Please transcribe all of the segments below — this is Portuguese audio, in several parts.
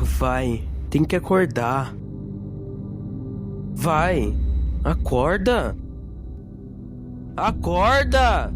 Vai, tem que acordar. Vai, acorda. Acorda!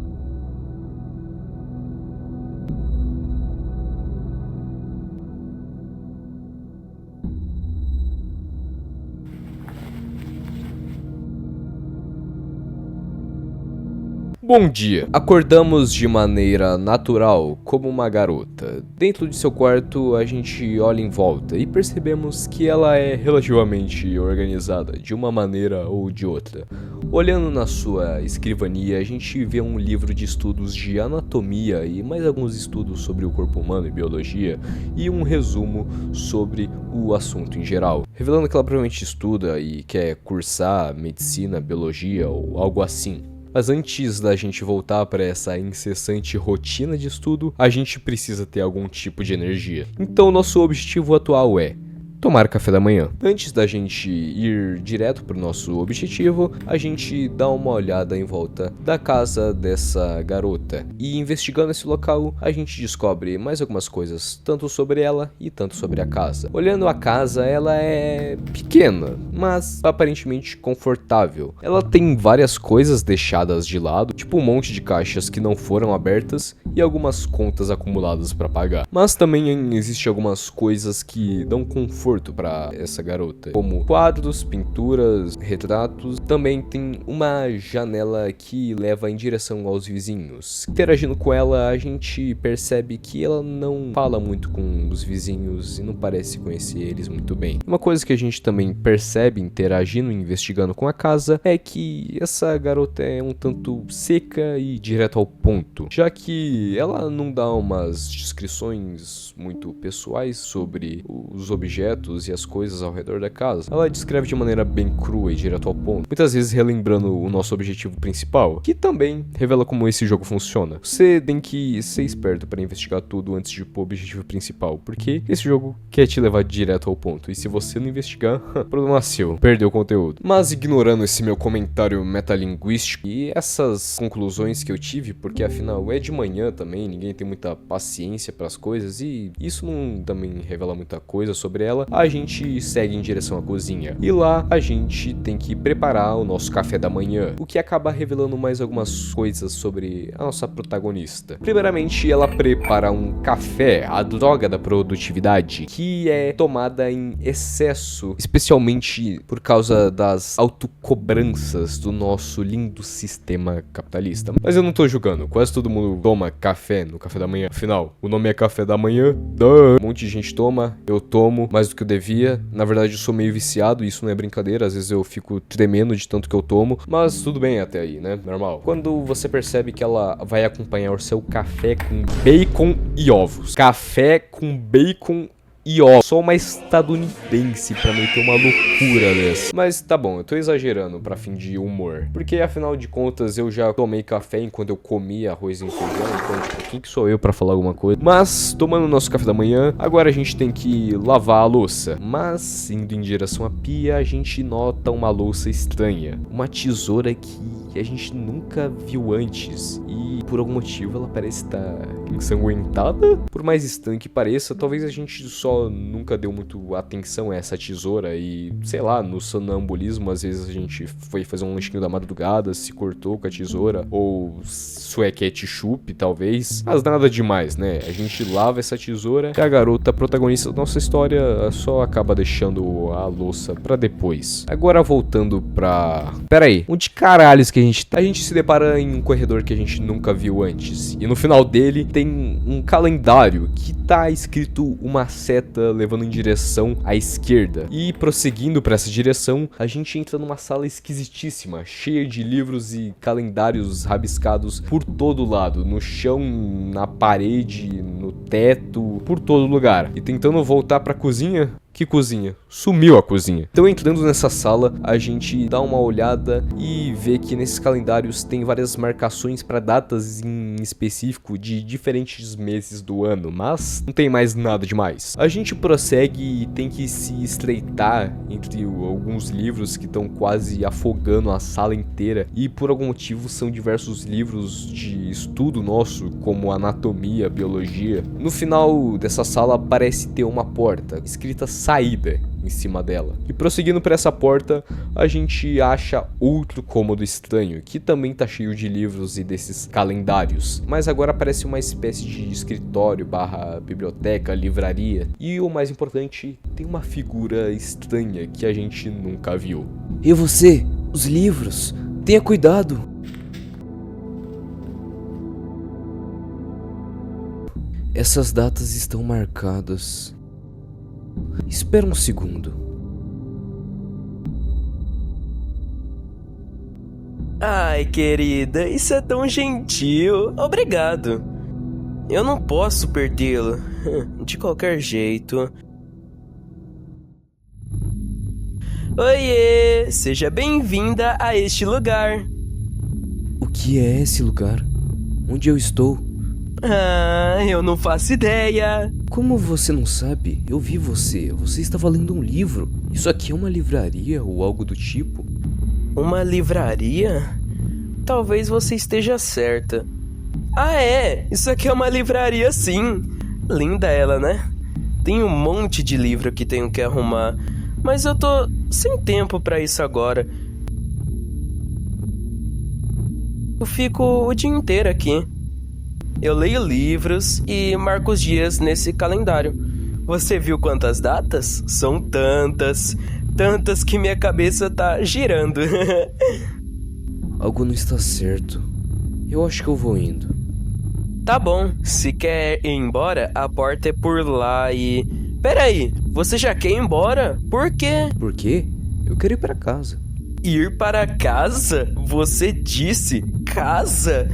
Bom dia. Acordamos de maneira natural, como uma garota. Dentro de seu quarto, a gente olha em volta e percebemos que ela é relativamente organizada, de uma maneira ou de outra. Olhando na sua escrivania, a gente vê um livro de estudos de anatomia e mais alguns estudos sobre o corpo humano e biologia, e um resumo sobre o assunto em geral, revelando que ela provavelmente estuda e quer cursar medicina, biologia ou algo assim. Mas antes da gente voltar para essa incessante rotina de estudo, a gente precisa ter algum tipo de energia. Então nosso objetivo atual é tomar café da manhã. Antes da gente ir direto pro nosso objetivo, a gente dá uma olhada em volta da casa dessa garota. E investigando esse local, a gente descobre mais algumas coisas, tanto sobre ela e tanto sobre a casa. Olhando a casa, ela é pequena, mas aparentemente confortável. Ela tem várias coisas deixadas de lado, tipo um monte de caixas que não foram abertas e algumas contas acumuladas para pagar. Mas também existem algumas coisas que dão conforto para essa garota, como quadros, pinturas, retratos. Também tem uma janela que leva em direção aos vizinhos. Interagindo com ela, a gente percebe que ela não fala muito com os vizinhos e não parece conhecer eles muito bem. Uma coisa que a gente também percebe interagindo e investigando com a casa é que essa garota é um tanto seca e direto ao ponto, já que ela não dá umas descrições muito pessoais sobre os objetos e as coisas ao redor da casa. Ela descreve de maneira bem crua e direto ao ponto, muitas vezes relembrando o nosso objetivo principal, que também revela como esse jogo funciona. Você tem que ser esperto para investigar tudo antes de ir pro objetivo principal, porque esse jogo quer te levar direto ao ponto, e se você não investigar, problema seu, perdeu o conteúdo. Mas ignorando esse meu comentário metalinguístico e essas conclusões que eu tive, porque afinal é de manhã também, ninguém tem muita paciência para as coisas, e isso não também revela muita coisa sobre ela, a gente segue em direção à cozinha. E lá a gente tem que preparar o nosso café da manhã, o que acaba revelando mais algumas coisas sobre a nossa protagonista. Primeiramente, ela prepara um café, a droga da produtividade, que é tomada em excesso, especialmente por causa das autocobranças do nosso lindo sistema capitalista. Mas eu não tô julgando, quase todo mundo toma café no café da manhã. Afinal, o nome é café da manhã, um monte de gente toma, eu tomo mais do que eu devia. Na verdade, eu sou meio viciado, isso não é brincadeira, às vezes eu fico tremendo de tanto que eu tomo, mas tudo bem até aí, né? Normal. Quando você percebe que ela vai acompanhar o seu café com bacon e ovos. Café com bacon e ó, só uma estadunidense pra meter uma loucura dessa. Mas tá bom, eu tô exagerando pra fim de humor, porque afinal de contas eu já tomei café enquanto eu comia arroz e feijão, então tipo, quem que sou eu pra falar alguma coisa? Mas, tomando nosso café da manhã, agora a gente tem que lavar a louça. Mas, indo em direção à pia, a gente nota uma louça estranha, uma tesoura que a gente nunca viu antes, e por algum motivo ela parece estar ensanguentada. Por mais estranho que pareça, talvez a gente só nunca deu muito atenção a essa tesoura e, sei lá, no sonambulismo às vezes a gente foi fazer um lanchinho da madrugada, se cortou com a tesoura, ou sueque ketchup talvez, mas nada demais, né? A gente lava essa tesoura e a garota protagonista da nossa história só acaba deixando a louça pra depois. Agora voltando pra... Pera aí, onde caralhos que a gente tá? A gente se depara em um corredor que a gente nunca viu antes, e no final dele tem um calendário que tá escrito uma seta levando em direção à esquerda. E prosseguindo para essa direção, a gente entra numa sala esquisitíssima, cheia de livros e calendários rabiscados por todo lado, no chão, na parede, no teto, por todo lugar. E tentando voltar para a cozinha, Que cozinha? Sumiu a cozinha. Então, entrando nessa sala, a gente dá uma olhada e vê que nesses calendários tem várias marcações para datas em específico de diferentes meses do ano, mas não tem mais nada demais. A gente prossegue e tem que se estreitar entre alguns livros que estão quase afogando a sala inteira, e por algum motivo são diversos livros de estudo nosso, como anatomia, biologia. No final dessa sala parece ter uma porta escrita saída em cima dela. E prosseguindo por essa porta, a gente acha outro cômodo estranho, que também tá cheio de livros e desses calendários, mas agora parece uma espécie de escritório / biblioteca, livraria. E o mais importante, tem uma figura estranha que a gente nunca viu. E você? Os livros? Tenha cuidado. Essas datas estão marcadas. Espera um segundo. Ai, querida, isso é tão gentil. Obrigado. Eu não posso perdê-lo. De qualquer jeito. Oiê! Seja bem-vinda a este lugar. O que é esse lugar? Onde eu estou? Eu não faço ideia. Como você não sabe? Eu vi você. Você estava lendo um livro. Isso aqui é uma livraria ou algo do tipo? Uma livraria? Talvez você esteja certa. Isso aqui é uma livraria sim. Linda ela, né? Tem um monte de livro que tenho que arrumar, mas eu tô sem tempo pra isso agora. Eu fico o dia inteiro aqui. Eu leio livros e marco os dias nesse calendário. Você viu quantas datas? São tantas que minha cabeça tá girando. Algo não está certo. Eu acho que eu vou indo. Tá bom, se quer ir embora, a porta é por lá e... Peraí, você já quer ir embora? Por quê? Por quê? Eu quero ir pra casa. Ir para casa? Você disse casa?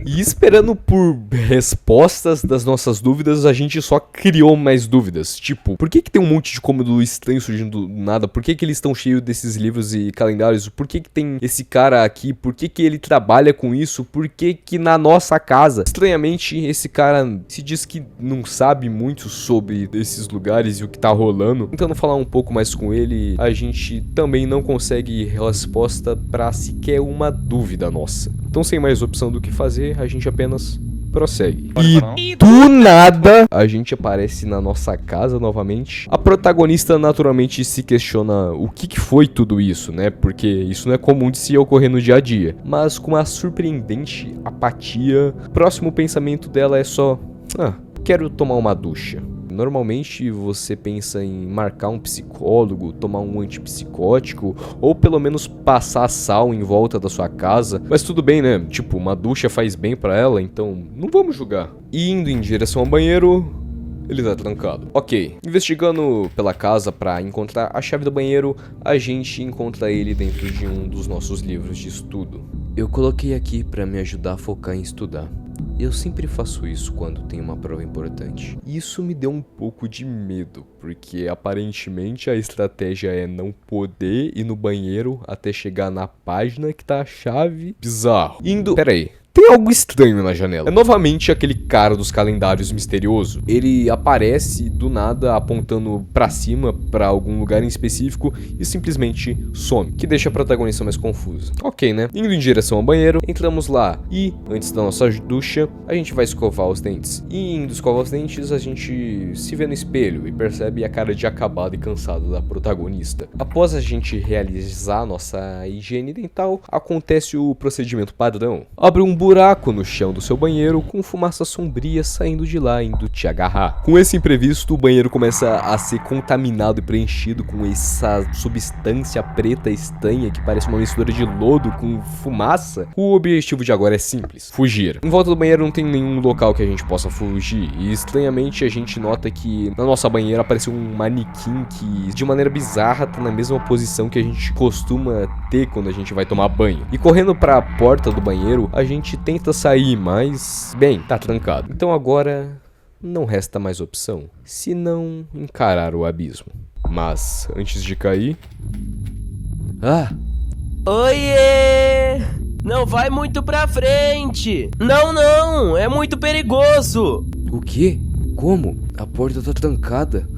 E esperando por respostas das nossas dúvidas, a gente só criou mais dúvidas. Tipo, por que tem um monte de cômodo estranho surgindo do nada? Por que eles estão cheios desses livros e calendários? Por que tem esse cara aqui? Por que ele trabalha com isso? Por que na nossa casa? Estranhamente, esse cara se diz que não sabe muito sobre esses lugares e o que tá rolando. Tentando falar um pouco mais com ele, a gente também não consegue resposta pra sequer uma dúvida nossa. Então, sem mais opção do que fazer, a gente apenas prossegue. E do nada, a gente aparece na nossa casa novamente. A protagonista naturalmente se questiona o que foi tudo isso, né? Porque isso não é comum de se ocorrer no dia a dia. Mas com uma surpreendente apatia, o próximo pensamento dela é só... quero tomar uma ducha. Normalmente você pensa em marcar um psicólogo, tomar um antipsicótico, ou pelo menos passar sal em volta da sua casa. Mas tudo bem, né? Tipo, uma ducha faz bem pra ela, então não vamos julgar. E indo em direção ao banheiro, ele tá trancado. Ok, investigando pela casa pra encontrar a chave do banheiro, a gente encontra ele dentro de um dos nossos livros de estudo. Eu coloquei aqui pra me ajudar a focar em estudar. Eu sempre faço isso quando tem uma prova importante. Isso me deu um pouco de medo, porque aparentemente a estratégia é não poder ir no banheiro até chegar na página que tá a chave. Bizarro. Pera aí. Tem algo estranho na janela. É novamente aquele cara dos calendários misterioso. Ele aparece do nada apontando pra cima, pra algum lugar em específico, e simplesmente some, que deixa a protagonista mais confusa. Ok, né? Indo em direção ao banheiro, entramos lá e, antes da nossa ducha, a gente vai escovar os dentes. E indo escovar os dentes, a gente se vê no espelho e percebe a cara de acabada e cansada da protagonista. Após a gente realizar a nossa higiene dental, acontece o procedimento padrão. Abre um buraco no chão do seu banheiro com fumaça sombria saindo de lá indo te agarrar. Com esse imprevisto, o banheiro começa a ser contaminado e preenchido com essa substância preta estranha que parece uma mistura de lodo com fumaça. O objetivo de agora é simples: fugir. Em volta do banheiro não tem nenhum local que a gente possa fugir e estranhamente a gente nota que na nossa banheira apareceu um manequim que de maneira bizarra tá na mesma posição que a gente costuma ter quando a gente vai tomar banho. E correndo para a porta do banheiro, a gente tenta sair, mas, bem, tá trancado. Então agora não resta mais opção, senão encarar o abismo. Mas, antes de cair... Ah! Oiê! Não vai muito pra frente! Não! É muito perigoso! O quê? Como? A porta tá trancada.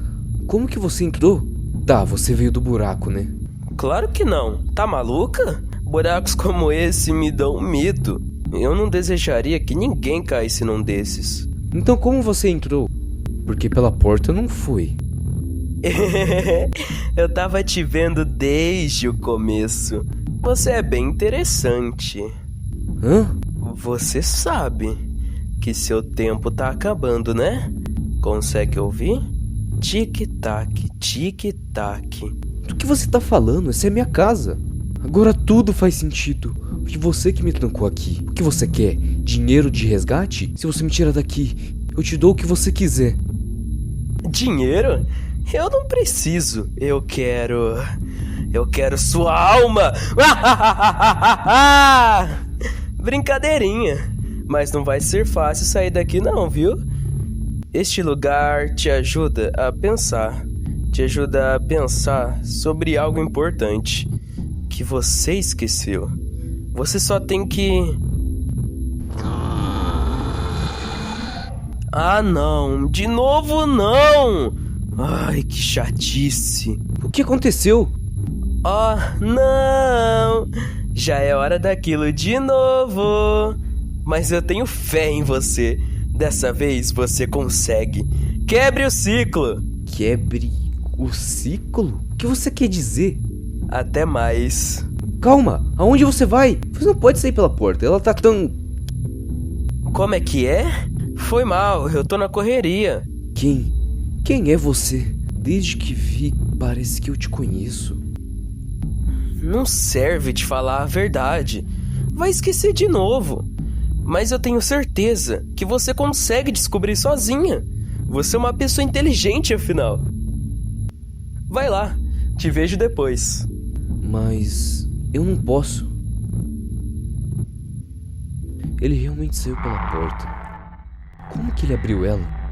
Como que você entrou? Tá, você veio do buraco, né? Claro que não. Tá maluca? Buracos como esse me dão medo. Eu não desejaria que ninguém caísse num desses. Então como você entrou? Porque pela porta não foi. Eu tava te vendo desde o começo. Você é bem interessante. Hã? Você sabe que seu tempo tá acabando, né? Consegue ouvir? Tic-tac, tic-tac. Do que você tá falando? Essa é minha casa. Agora tudo faz sentido. Foi você que me trancou aqui. O que você quer? Dinheiro de resgate? Se você me tirar daqui, eu te dou o que você quiser. Dinheiro? Eu não preciso. Eu quero sua alma! Brincadeirinha. Mas não vai ser fácil sair daqui não, viu? Este lugar te ajuda a pensar. Te ajuda a pensar sobre algo importante que você esqueceu. Você só tem que... Ah, não. De novo, não. Ai, que chatice. O que aconteceu? Oh, não. Já é hora daquilo de novo. Mas eu tenho fé em você. Dessa vez você consegue. Quebre o ciclo. Quebre o ciclo? O que você quer dizer? Até mais. Calma, aonde você vai? Você não pode sair pela porta, ela tá tão... Como é que é? Foi mal, eu tô na correria. Quem é você? Desde que vi, parece que eu te conheço. Não serve de falar a verdade. Vai esquecer de novo. Mas eu tenho certeza que você consegue descobrir sozinha. Você é uma pessoa inteligente, afinal. Vai lá, te vejo depois. Mas eu não posso. Ele realmente saiu pela porta. Como que ele abriu ela?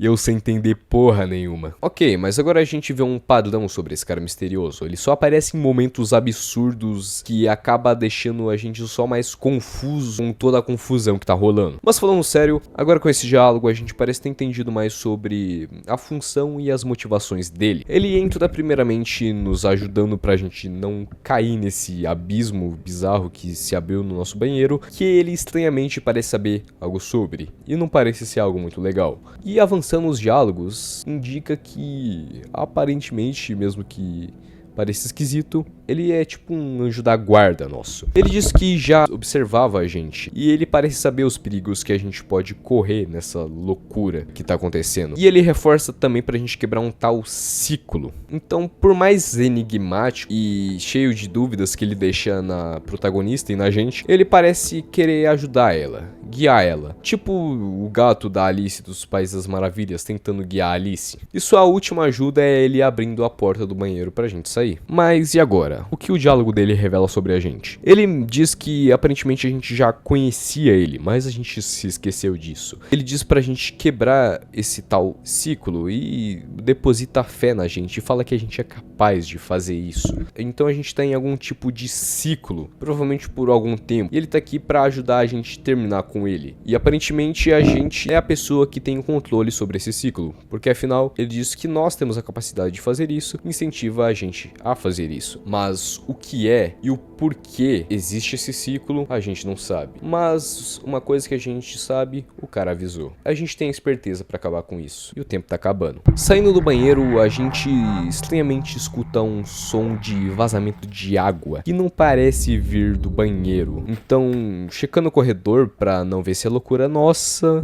E eu sem entender porra nenhuma. Ok, mas agora a gente vê um padrão sobre esse cara misterioso. Ele só aparece em momentos absurdos que acaba deixando a gente só mais confuso com toda a confusão que tá rolando. Mas falando sério, agora com esse diálogo a gente parece ter entendido mais sobre a função e as motivações dele. Ele entra primeiramente nos ajudando pra gente não cair nesse abismo bizarro que se abriu no nosso banheiro, que ele estranhamente parece saber algo sobre, e não parece ser algo muito legal. E avançando os diálogos, indica que, aparentemente, mesmo que pareça esquisito, ele é tipo um anjo da guarda nosso. Ele diz que já observava a gente, e ele parece saber os perigos que a gente pode correr nessa loucura que tá acontecendo. E ele reforça também pra gente quebrar um tal ciclo. Então, por mais enigmático e cheio de dúvidas que ele deixa na protagonista e na gente, ele parece querer ajudar ela, guiar ela. Tipo o gato da Alice dos Países das Maravilhas tentando guiar a Alice. E sua última ajuda é ele abrindo a porta do banheiro pra gente sair. Mas e agora? O que o diálogo dele revela sobre a gente? Ele diz que aparentemente a gente já conhecia ele, mas a gente se esqueceu disso. Ele diz pra gente quebrar esse tal ciclo e deposita fé na gente e fala que a gente é capaz de fazer isso. Então a gente tá em algum tipo de ciclo, provavelmente por algum tempo. E ele tá aqui pra ajudar a gente a terminar com ele. E aparentemente a gente é a pessoa que tem o controle sobre esse ciclo, porque afinal ele diz que nós temos a capacidade de fazer isso, incentiva a gente a fazer isso. Mas o que é e o porquê existe esse ciclo, a gente não sabe. Mas uma coisa que a gente sabe, o cara avisou. A gente tem a esperteza pra acabar com isso. E o tempo tá acabando. Saindo do banheiro, a gente estranhamente escuta um som de vazamento de água, que não parece vir do banheiro. Então, checando o corredor pra não ver se é loucura nossa...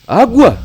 Água!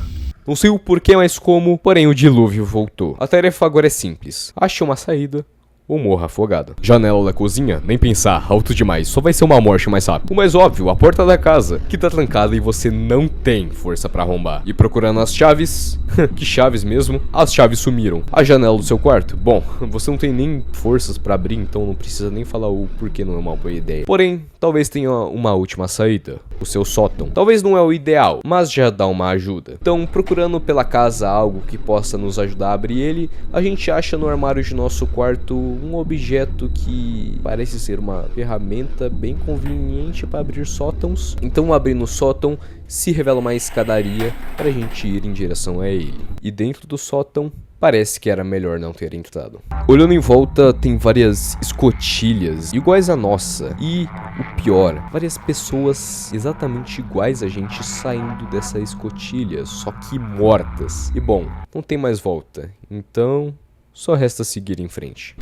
Não sei o porquê, mas como, porém o dilúvio voltou. A tarefa agora é simples. Ache uma saída, ou morra afogado. Janela da cozinha? Nem pensar, alto demais, só vai ser uma morte mais rápida. O mais óbvio, a porta da casa, que tá trancada e você não tem força pra arrombar. E procurando as chaves... que chaves mesmo? As chaves sumiram. A janela do seu quarto? Bom, você não tem nem forças pra abrir, então não precisa nem falar o porquê não é uma boa ideia. Porém, talvez tenha uma última saída. O seu sótão. Talvez não é o ideal, mas já dá uma ajuda. Então, procurando pela casa algo que possa nos ajudar a abrir ele, a gente acha no armário de nosso quarto um objeto que parece ser uma ferramenta bem conveniente para abrir sótãos. Então, abrindo o sótão, se revela uma escadaria para a gente ir em direção a ele. E dentro do sótão, parece que era melhor não ter entrado. Olhando em volta, tem várias escotilhas iguais à nossa. E o pior, várias pessoas exatamente iguais a gente saindo dessa escotilha, só que mortas. E bom, não tem mais volta. Então, só resta seguir em frente.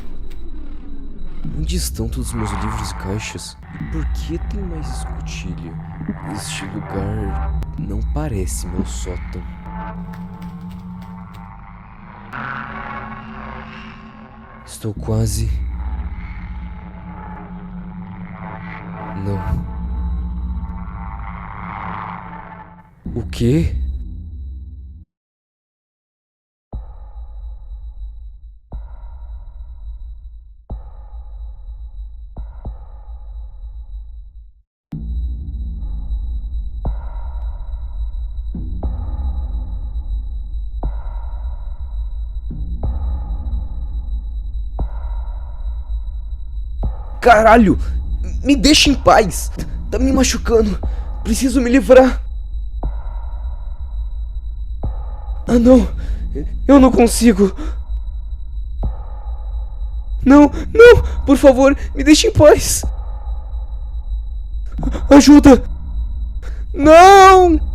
Onde estão todos os meus livros e caixas? E por que tem mais escotilha? Este lugar não parece meu sótão. Estou quase... Não. O quê? Caralho! Me deixa em paz! Tá me machucando! Preciso me livrar! Ah, não! Eu não consigo! Não! Não! Por favor, me deixe em paz! Ajuda! Não!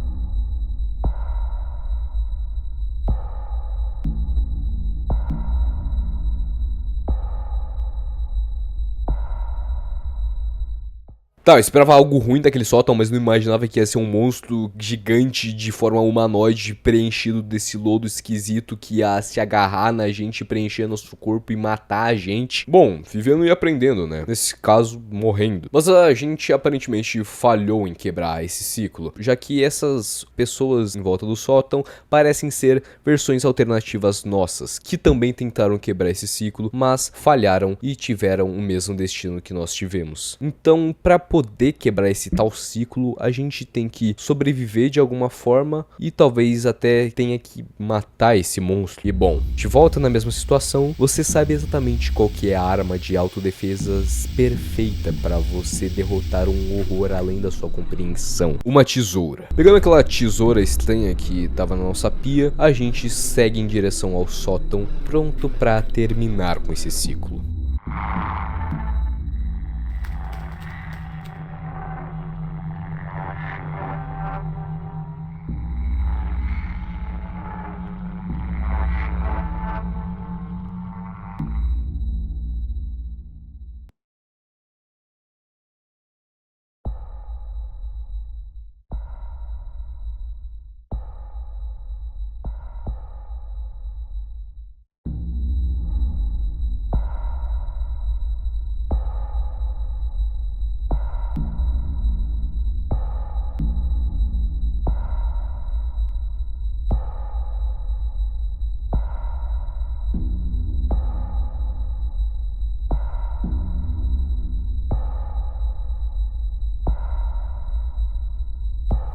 Tá, eu esperava algo ruim daquele sótão, mas não imaginava que ia ser um monstro gigante de forma humanoide preenchido desse lodo esquisito que ia se agarrar na gente, preencher nosso corpo e matar a gente. Bom, vivendo e aprendendo, né? Nesse caso, morrendo. Mas a gente aparentemente falhou em quebrar esse ciclo, já que essas pessoas em volta do sótão parecem ser versões alternativas nossas, que também tentaram quebrar esse ciclo, mas falharam e tiveram o mesmo destino que nós tivemos. Então, pra poder quebrar esse tal ciclo, a gente tem que sobreviver de alguma forma e talvez até tenha que matar esse monstro. E bom, de volta na mesma situação, você sabe exatamente qual que é a arma de autodefesas perfeita para você derrotar um horror além da sua compreensão. Uma tesoura. Pegando aquela tesoura estranha que tava na nossa pia, a gente segue em direção ao sótão, pronto para terminar com esse ciclo.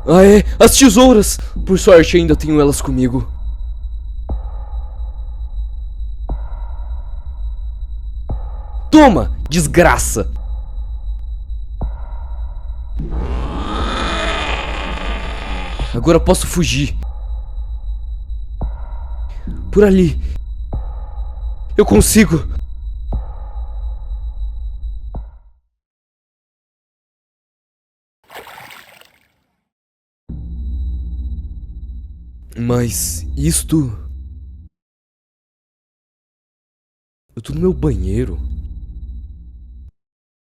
Ah, é! As tesouras! Por sorte ainda tenho elas comigo. Toma, desgraça! Agora posso fugir. Por ali. Eu consigo. Mas isto... Eu tô no meu banheiro.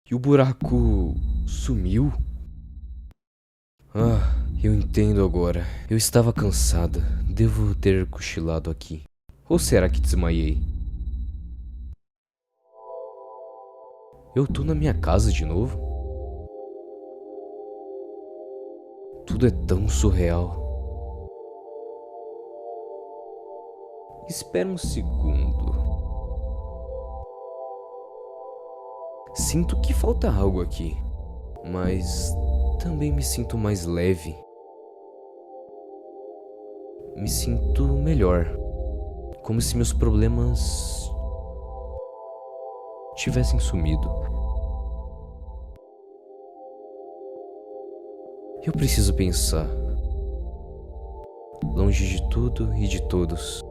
E o buraco sumiu? Ah, eu entendo agora. Eu estava cansada. Devo ter cochilado aqui. Ou será que desmaiei? Eu tô na minha casa de novo? Tudo é tão surreal. Espera um segundo. Sinto que falta algo aqui, mas também me sinto mais leve. Me sinto melhor, como se meus problemas tivessem sumido. Eu preciso pensar, longe de tudo e de todos.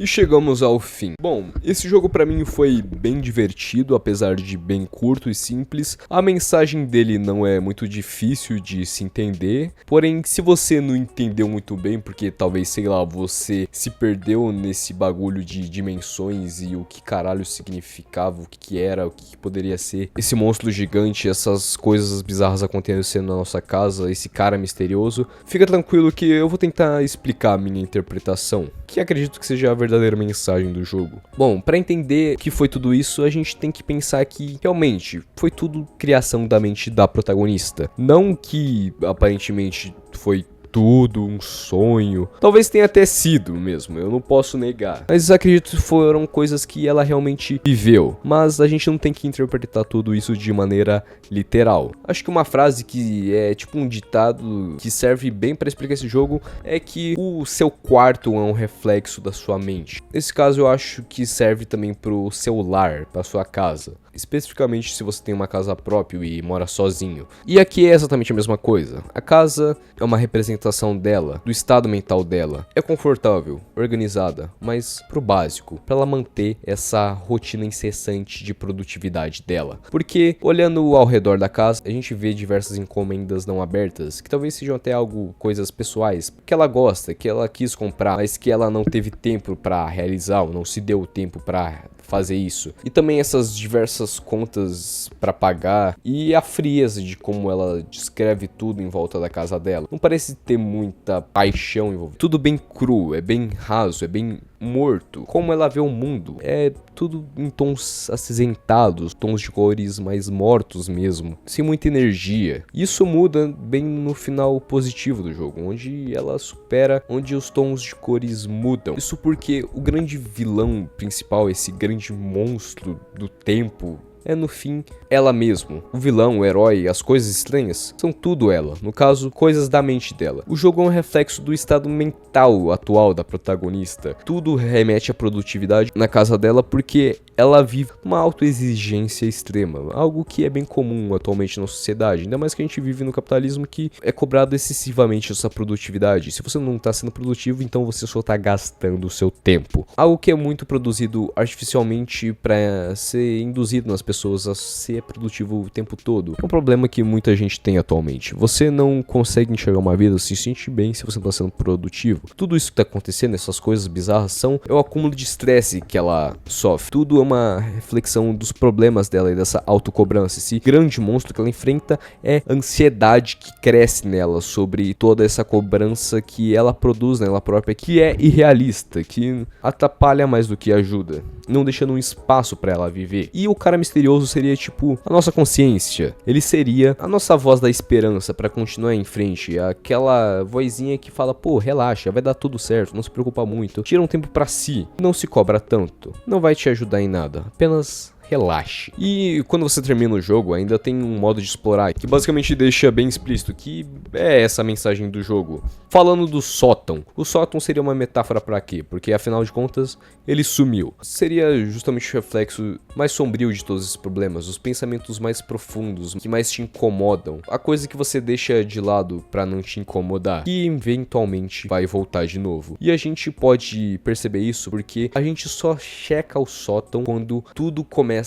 E chegamos ao fim. Bom, esse jogo pra mim foi bem divertido, apesar de bem curto e simples. A mensagem dele não é muito difícil de se entender, porém, se você não entendeu muito bem, porque talvez, sei lá, você se perdeu nesse bagulho de dimensões e o que caralho significava, o que era, o que poderia ser esse monstro gigante, essas coisas bizarras acontecendo na nossa casa, esse cara misterioso, fica tranquilo que eu vou tentar explicar a minha interpretação, que acredito que seja a verdadeira mensagem do jogo. Bom, pra entender o que foi tudo isso, a gente tem que pensar que realmente foi tudo criação da mente da protagonista. Não que aparentemente foi tudo um sonho. Talvez tenha até sido mesmo, eu não posso negar. Mas acredito que foram coisas que ela realmente viveu. Mas a gente não tem que interpretar tudo isso de maneira literal. Acho que uma frase que é tipo um ditado que serve bem pra explicar esse jogo é que o seu quarto é um reflexo da sua mente. Nesse caso eu acho que serve também pro seu lar, pra sua casa. Especificamente se você tem uma casa própria e mora sozinho. E aqui é exatamente a mesma coisa. A casa é uma representação dela, do estado mental dela. É confortável, organizada, mas pro básico, pra ela manter essa rotina incessante de produtividade dela. Porque olhando ao redor da casa, a gente vê diversas encomendas não abertas, que talvez sejam até coisas pessoais, que ela gosta, que ela quis comprar, mas que ela não teve tempo pra realizar, ou não se deu tempo pra fazer isso. E também essas diversas contas pra pagar e a frieza de como ela descreve tudo em volta da casa dela. Não parece ter muita paixão envolvida. Tudo bem cru, é bem raso, é bem morto. Como ela vê o mundo, é tudo em tons acinzentados, tons de cores mais mortos mesmo, sem muita energia. Isso muda bem no final positivo do jogo, onde ela supera, onde os tons de cores mudam. Isso porque o grande vilão principal, esse grande monstro do tempo, é no fim ela mesma. O vilão, o herói, as coisas estranhas são tudo ela. No caso, coisas da mente dela. O jogo é um reflexo do estado mental atual da protagonista. Tudo remete à produtividade na casa dela porque ela vive uma autoexigência extrema. Algo que é bem comum atualmente na sociedade. Ainda mais que a gente vive no capitalismo que é cobrado excessivamente essa produtividade. Se você não está sendo produtivo, então você só está gastando o seu tempo. Algo que é muito produzido artificialmente para ser induzido nas pessoas a ser produtivo o tempo todo. É um problema que muita gente tem atualmente. Você não consegue enxergar uma vida, se sentir bem se você não está sendo produtivo. Tudo isso que está acontecendo, essas coisas bizarras, é o acúmulo de estresse que ela sofre. Tudo é uma reflexão dos problemas dela e dessa autocobrança. Esse grande monstro que ela enfrenta é a ansiedade que cresce nela sobre toda essa cobrança que ela produz nela própria, que é irrealista, que atrapalha mais do que ajuda, não deixando um espaço para ela viver. E o cara misterioso seria tipo a nossa consciência. Ele seria a nossa voz da esperança para continuar em frente, aquela vozinha que fala: pô, relaxa, vai dar tudo certo, não se preocupa muito, tira um tempo para si, não se cobra tanto, não vai te ajudar em nada, apenas relaxe. E quando você termina o jogo, ainda tem um modo de explorar que basicamente deixa bem explícito que é essa mensagem do jogo. Falando do sótão. O sótão seria uma metáfora pra quê? Porque afinal de contas, ele sumiu. Seria justamente o reflexo mais sombrio de todos esses problemas, os pensamentos mais profundos, que mais te incomodam, a coisa que você deixa de lado pra não te incomodar, e eventualmente vai voltar de novo. E a gente pode perceber isso porque a gente só checa o sótão quando tudo começa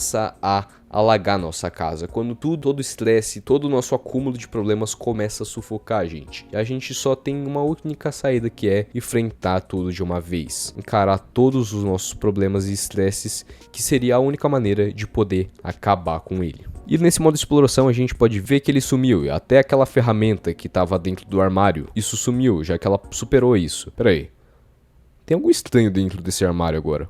a alagar nossa casa, quando todo o estresse, todo o nosso acúmulo de problemas começa a sufocar a gente. E a gente só tem uma única saída, que é enfrentar tudo de uma vez, encarar todos os nossos problemas e estresses, que seria a única maneira de poder acabar com ele. E nesse modo de exploração a gente pode ver que ele sumiu, e até aquela ferramenta que tava dentro do armário, isso sumiu, já que ela superou isso. Pera aí, tem algo estranho dentro desse armário agora.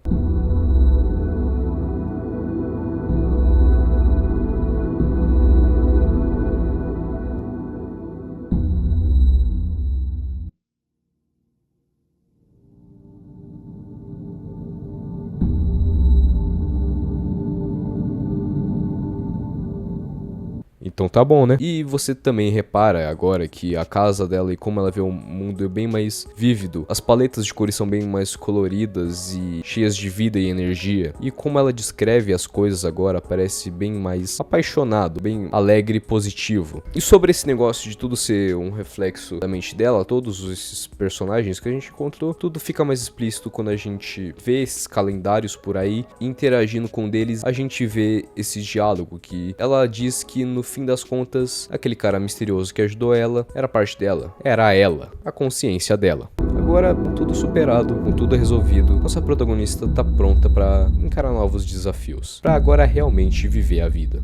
Então tá bom, né? E você também repara agora que a casa dela e como ela vê o mundo é bem mais vívido. As paletas de cores são bem mais coloridas e cheias de vida e energia. E como ela descreve as coisas agora, parece bem mais apaixonado, bem alegre e positivo. E sobre esse negócio de tudo ser um reflexo da mente dela, todos esses personagens que a gente encontrou, tudo fica mais explícito quando a gente vê esses calendários por aí, interagindo com deles, a gente vê esse diálogo que ela diz que no fim das contas, aquele cara misterioso que ajudou ela, era parte dela, era ela, a consciência dela. Agora, com tudo superado, com tudo resolvido, nossa protagonista tá pronta pra encarar novos desafios, pra agora realmente viver a vida.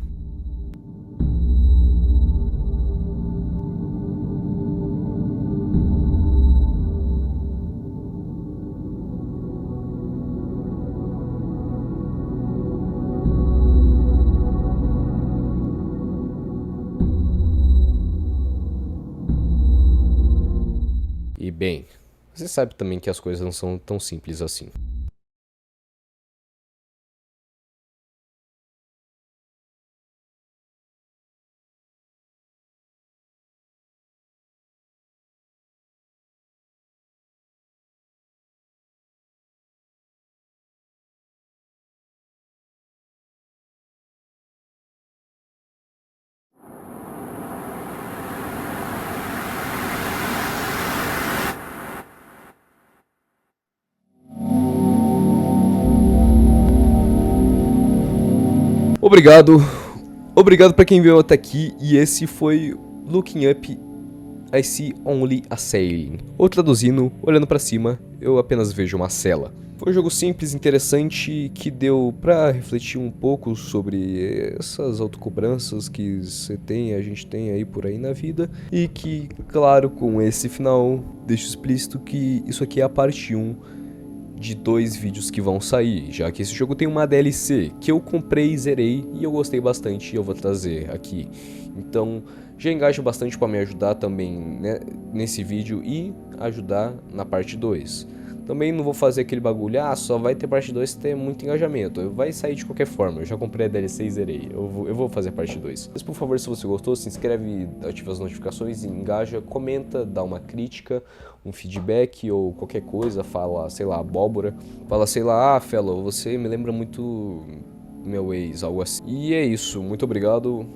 E bem, você sabe também que as coisas não são tão simples assim. Obrigado pra quem veio até aqui, e esse foi Looking Up, I See Only a Sailing. Ou traduzindo, olhando pra cima, eu apenas vejo uma cela. Foi um jogo simples, interessante, que deu pra refletir um pouco sobre essas autocobranças que a gente tem aí por aí na vida. E que, claro, com esse final, deixo explícito que isso aqui é a parte 1 de 2 vídeos que vão sair, já que esse jogo tem uma DLC que eu comprei e zerei e eu gostei bastante e eu vou trazer aqui. Então já engaja bastante para me ajudar também, né, nesse vídeo e ajudar na parte 2. Também não vou fazer aquele bagulho, só vai ter parte 2 se ter muito engajamento. Vai sair de qualquer forma, eu já comprei a DLC e zerei. Eu vou fazer a parte 2. Mas por favor, se você gostou, se inscreve, ativa as notificações, engaja, comenta, dá uma crítica, um feedback ou qualquer coisa, fala, sei lá, abóbora. Fala, sei lá, fellow, você me lembra muito meu ex, algo assim. E é isso, muito obrigado,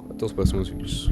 até os próximos vídeos.